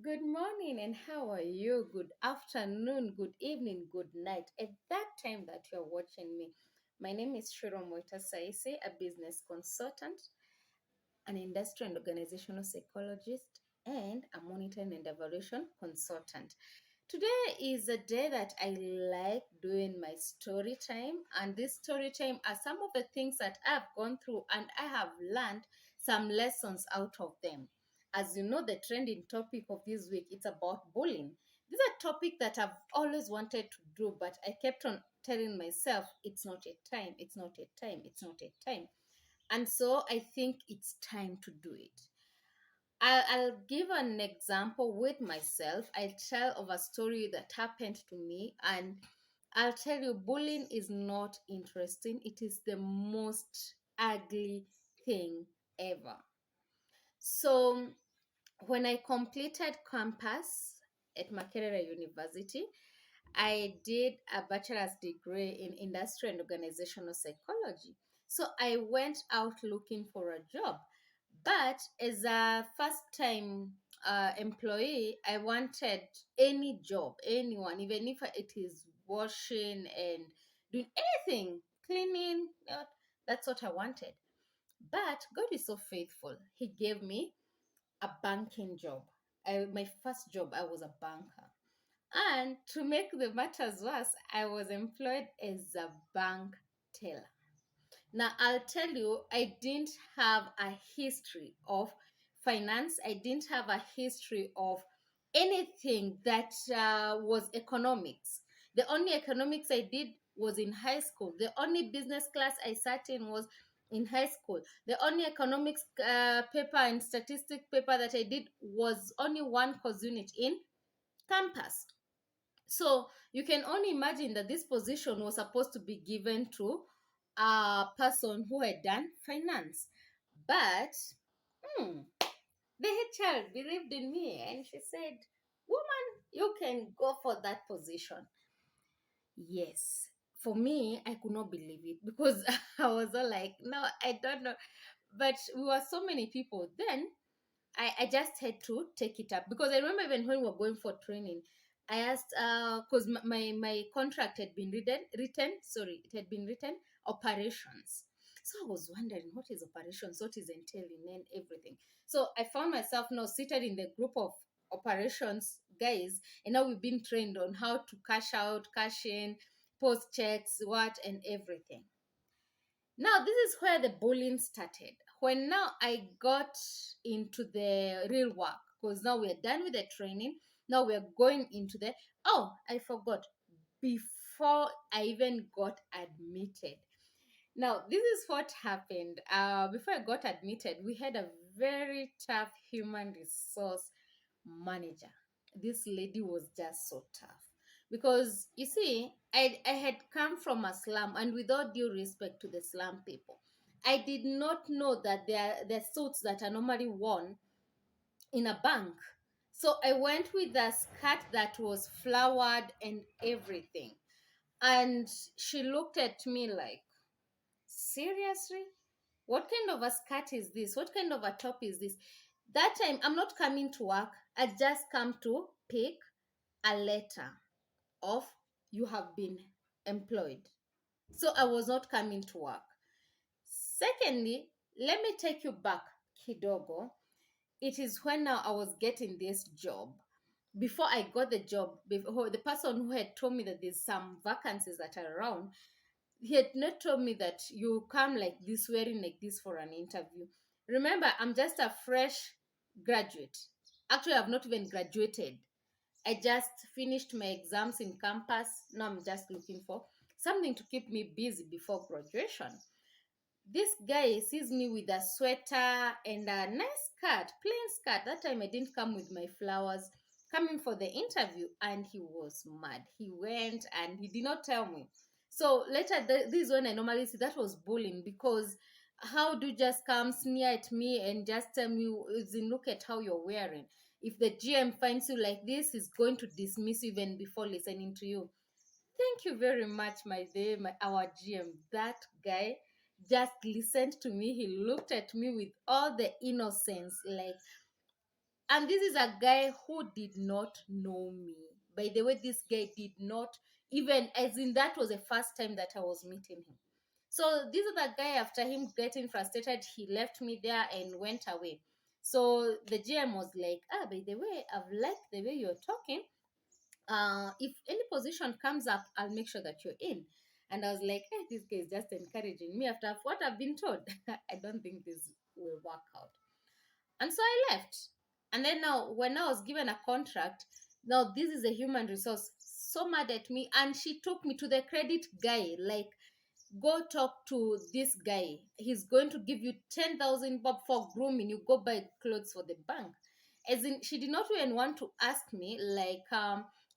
good morning, and how are you? Good afternoon, good evening, good night. At that time that you're watching me, my name is Muita-Saisi, a business consultant, an industry and organizational psychologist, and a monitoring and evaluation consultant. Today is a day that I like doing my story time, and this story time are some of the things that I've gone through and I have learned some lessons out of them. As you know, the trending topic of this week it's about bullying. This is a topic that I've always wanted to do, but I kept on telling myself it's not a time, it's not a time, it's not a time. And so I think it's time to do it. I'll give an example with myself. I'll tell of a story that happened to me, and I'll tell you, bullying is not interesting. It is the most ugly thing ever. So, when I completed campus at Makerere University, I did a bachelor's degree in industry and organizational psychology. So I went out looking for a job. But as a first time employee, I wanted any job, anyone, even if it is washing and doing anything, cleaning, that's what I wanted. But God is so faithful. He gave me a banking job. My first job, I was a banker. And to make the matters worse, I was employed as a bank teller. Now, I'll tell you, I didn't have a history of finance. I didn't have a history of anything that was economics. The only economics I did was in high school. The only business class I sat in was in high school. The only economics paper and statistic paper that I did was only one course unit in campus. So you can only imagine that this position was supposed to be given to a person who had done finance. But hmm, the HR believed in me and she said, "Woman, you can go for that position." Yes. For me, I could not believe it because I was all like, no, I don't know. But we were so many people. Then I just had to take it up because I remember even when we were going for training, I asked because my contract had been it had been written operations. So I was wondering what is operations, what is entailing and everything. So I found myself now seated in the group of operations guys, and now we've been trained on how to cash out, cash in, post checks, what and everything. Now, this is where the bullying started. When now I got into the real work, because now we're done with the training. Now we're going into the, oh, I forgot. Before I even got admitted. Now, this is what happened. Before I got admitted, we had a very tough human resource manager. This lady was just so tough because you see, I had come from a slum, and with all due respect to the slum people, I did not know that there are suits that are normally worn in a bank. So I went with a skirt that was flowered and everything. And she looked at me like, seriously? What kind of a skirt is this? What kind of a top is this? That time, I'm not coming to work. I just come to pick a letter of you have been employed. So I was not coming to work. Secondly, let me take you back, Kidogo. It is when now I was getting this job. Before I got the job, before the person who had told me that there's some vacancies that are around, he had not told me that you come like this, wearing like this for an interview. Remember, I'm just a fresh graduate. Actually, I've not even graduated. I just finished my exams in campus. Now I'm just looking for something to keep me busy before graduation. This guy sees me with a sweater and a nice skirt, plain skirt. That time I didn't come with my flowers, coming for the interview, and he was mad. He went and he did not tell me. So later, this is when I normally see that was bullying because how do you just come sneer at me and just tell me, look at how you're wearing. If the GM finds you like this, he's going to dismiss you even before listening to you. Thank you very much, my dear, our GM. That guy just listened to me. He looked at me with all the innocence, like, And this is a guy who did not know me. By the way, this guy did not even, as in, that was the first time that I was meeting him. So this is the guy, after him getting frustrated, he left me there and went away. So the GM was like, ah, by the way, I've liked the way you're talking. If any position comes up, I'll make sure that you're in. And I was like, hey, this guy is just encouraging me after what I've been told. I don't think this will work out. And so I left. And then now, when I was given a contract, now this is a human resource so mad at me, and she took me to the credit guy. Like, go talk to this guy. He's going to give you 10,000 bob for grooming. You go buy clothes for the bank. As in, she did not even want to ask me, like,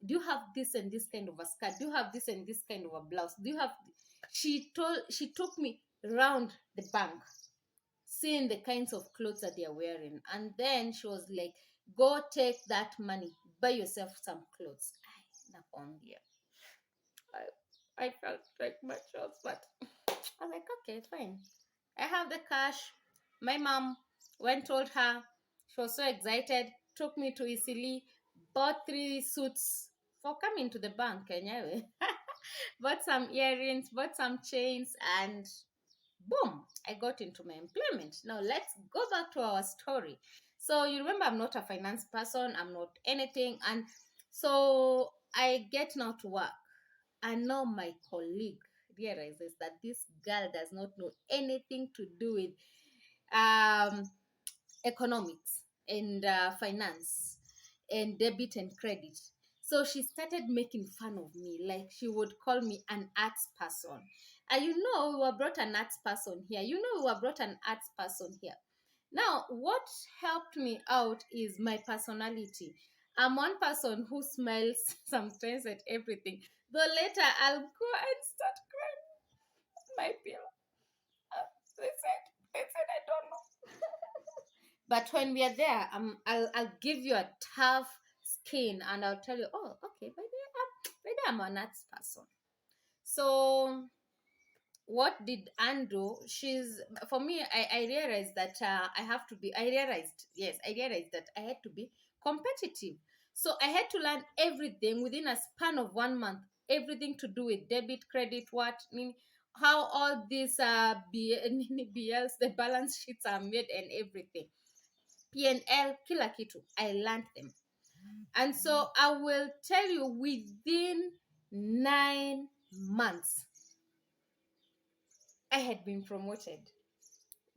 do you have this and this kind of a skirt? Do you have this and this kind of a blouse? Do you have? She took me around the bank, seeing the kinds of clothes that they are wearing. And then she was like, go take that money, buy yourself some clothes. Ay, nakwambia. I felt like my chest, but I was like, okay, fine. I have the cash. My mom went, told her. She was so excited, took me to Isili, bought 3 suits for coming to the bank. Anyway, bought some earrings, bought some chains, and boom, I got into my employment. Now let's go back to our story. So you remember, I'm not a finance person, I'm not anything. And so I get now to work. And now my colleague realizes that this girl does not know anything to do with um, economics and finance and debit and credit. So she started making fun of me. Like, she would call me an arts person. And you know, we were brought an arts person here. You know, we were brought an arts person here. Now, what helped me out is my personality. I'm one person who smiles sometimes at everything. Though later I'll go and start crying. My pillow. They said I don't know. But when we are there, I'll give you a tough skin, and I'll tell you, oh, okay, by the way, I'm an arts person. So what did Anne do? She's, for me, I realized that I realized that I had to be competitive. So I had to learn everything within a span of 1 month, everything to do with debit, credit, what, I mean, how all these BLs, the balance sheets are made and everything. PNL, kila kitu. I learned them. And so I will tell you, within 9 months, I had been promoted.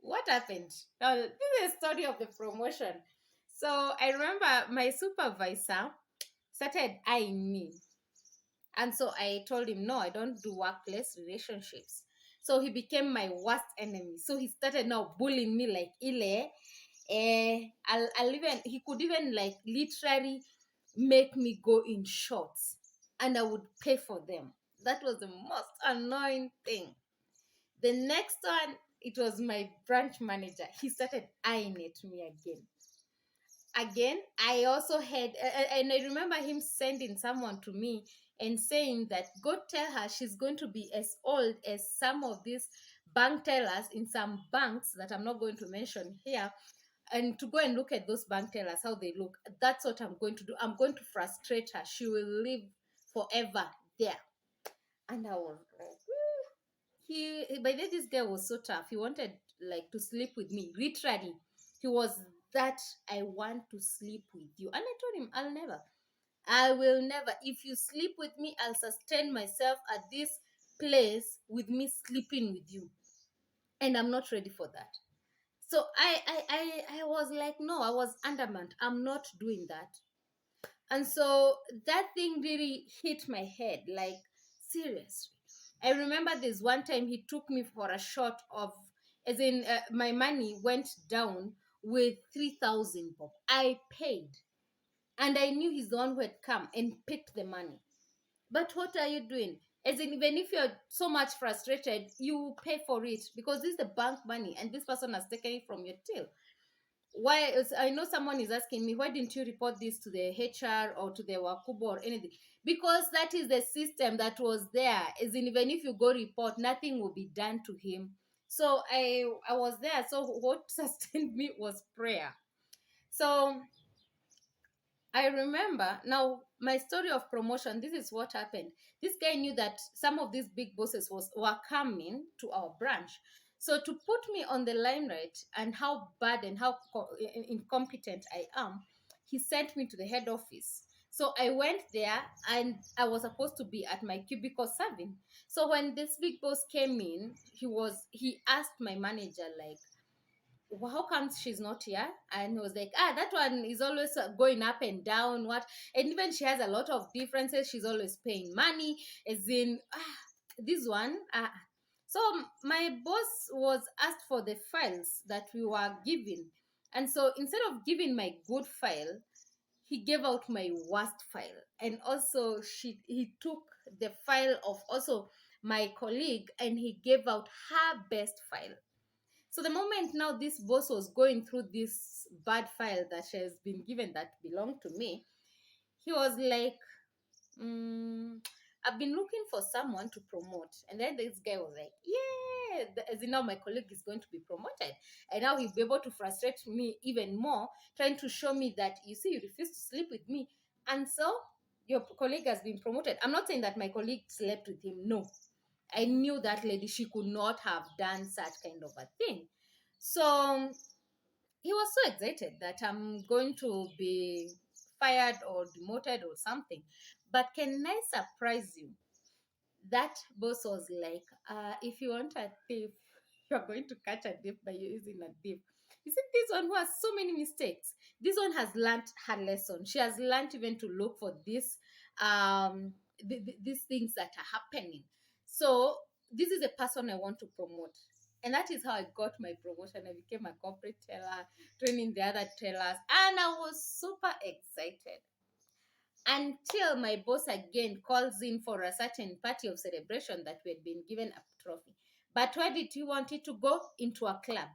What happened? Now, this is a story of the promotion. So I remember my supervisor started eyeing me. And so I told him, no, I don't do workplace relationships. So he became my worst enemy. So he started now bullying me like Ile. I'll even, he could even like literally make me go in shorts, and I would pay for them. That was the most annoying thing. The next one, it was my branch manager. He started eyeing at me again. Again, I also had, and I remember him sending someone to me and saying that, go tell her she's going to be as old as some of these bank tellers in some banks that I'm not going to mention here, and to go and look at those bank tellers, how they look. That's what I'm going to do. I'm going to frustrate her. She will live forever there. And I was like, by then this guy was so tough. He wanted like to sleep with me. Literally, he was that, I want to sleep with you. And I told him, I will never. If you sleep with me, I'll sustain myself at this place with me sleeping with you. And I'm not ready for that. So I was like, no, I was adamant. I'm not doing that. And so that thing really hit my head, like, seriously. I remember this one time he took me for a shot of, as in, my money went down with 3,000 bob. I paid. And I knew he's the one who had come and picked the money. But what are you doing? As in, even if you're so much frustrated, you pay for it, because this is the bank money and this person has taken it from your till. Why? I know someone is asking me, why didn't you report this to the HR or to the Wakubo or anything? Because that is the system that was there. As in, even if you go report, nothing will be done to him. So I was there. So what sustained me was prayer. So I remember now my story of promotion. This is what happened. This guy knew that some of these big bosses were coming to our branch. So to put me on the limelight and how bad and how incompetent I am, he sent me to the head office. So I went there and I was supposed to be at my cubicle serving. So when this big boss came in, he asked my manager like, "Well, how come she's not here?" And he was like, that one is always going up and down. What? And even she has a lot of differences. She's always paying money, as in, this one. So my boss was asked for the files that we were given. And so instead of giving my good file, he gave out my worst file. And also he took the file of also my colleague and he gave out her best file. So the moment now this boss was going through this bad file that she has been given that belonged to me, he was like, I've been looking for someone to promote. And then this guy was like, yeah, as in now my colleague is going to be promoted. And now he'll be able to frustrate me even more, trying to show me that, you see, you refuse to sleep with me. And so your colleague has been promoted. I'm not saying that my colleague slept with him. No, I knew that lady, she could not have done such kind of a thing. So he was so excited that I'm going to be fired or demoted or something. But can I surprise you? That boss was like, if you want a thief, you're going to catch a thief by using a thief. You see, this one who has so many mistakes. This one has learned her lesson. She has learned even to look for these things that are happening. So this is a person I want to promote. And that is how I got my promotion. I became a corporate teller, training the other tellers, and I was super excited until my boss again calls in for a certain party of celebration that we had been given a trophy. But where did he want it to go? Into a club,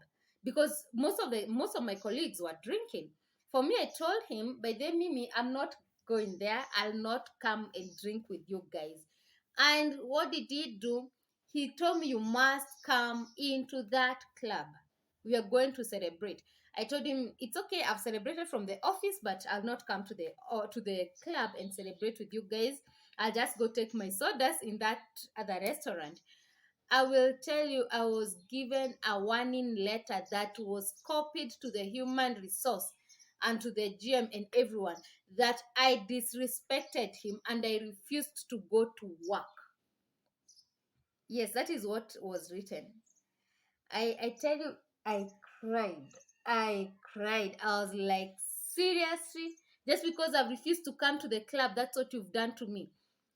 because most of my colleagues were drinking. For me, I told him, by then, Mimi, I'm not going there. I'll not come and drink with you guys. And what did he do? He told me, you must come into that club. We are going to celebrate. I told him it's okay. I've celebrated from the office, but I'll not come to the club and celebrate with you guys. I'll just go take my sodas in that other restaurant. I will tell you, I was given a warning letter that was copied to the human resource and to the GM and everyone that I disrespected him and I refused to go to work. Yes, that is what was written. I tell you, I cried. I cried. I was like, seriously? Just because I've refused to come to the club, that's what you've done to me.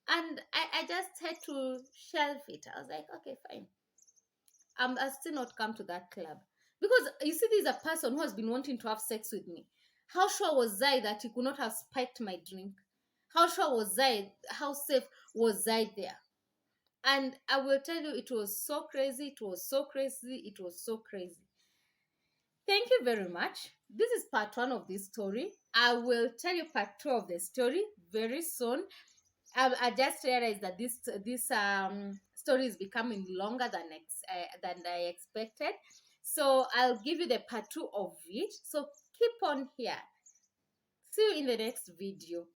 And I just had to shelve it. I was like, okay, fine. I'll still not come to that club. Because you see, there's a person who has been wanting to have sex with me. How sure was I that he could not have spiked my drink? How sure was I? How safe was I there? And I will tell you, it was so crazy. It was so crazy. It was so crazy. Thank you very much. This is part one of this story. I will tell you part two of the story very soon. I just realized that this story is becoming longer than I expected. So I'll give you the part two of it. So keep on here. See you in the next video.